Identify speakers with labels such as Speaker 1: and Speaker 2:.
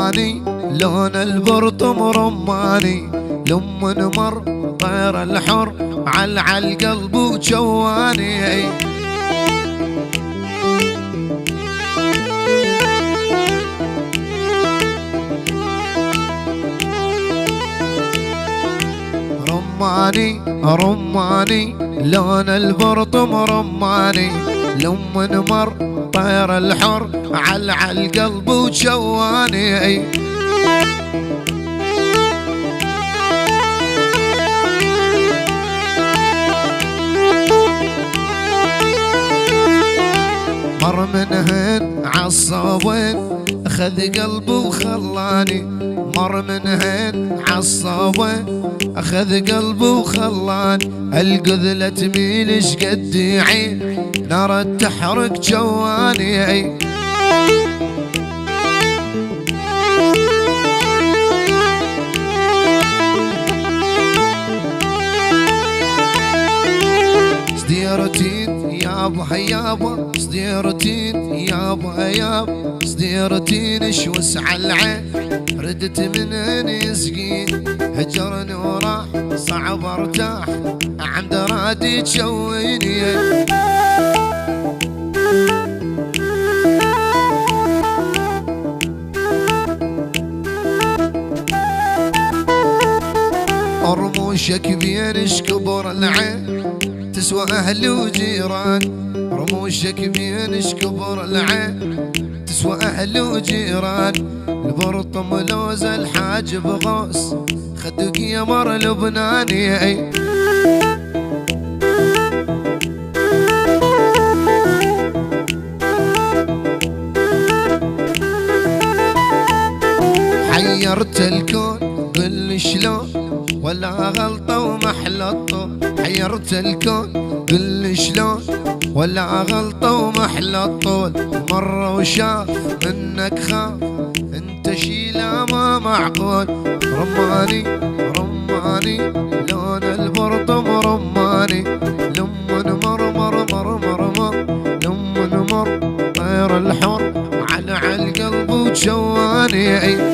Speaker 1: رماني لون البرطم رماني، لما نمر طير الحر على القلب وجواني. رماني رماني لون البرطم رماني، لما نمر طير الحر على القلب وجواني. مر منهن عالصابين اخذ قلبي وخلاني، مر منهن عالصابين اخذ قلبي وخلاني. القذلة تميل شقد عين نار تحرق جواني. صديرتين يابا يابا صديرتين يابا يابا صديرتين شوس عالعين، ردت من يسقين هجرني وراح صعب ارتاح عند رادي تشويني. رموشك بينش كبر العين تسوى أهل وجيران، رموشك بينش كبر العين تسوى أهل وجيران. البرطم لوز الحاجب غوص خدك يمر لبناني. حيرت الكون قل شلون ولا غلطة ومحلى الطول، حيرت الكون قل شلون ولا غلطة ومحلى الطول. مرة وشاف منك خاف انت شيله ما معقول. رماني رماني لون البرطم رماني، لما نمر مر مر مر مر لما نمر طير الحر على القلب وجواني.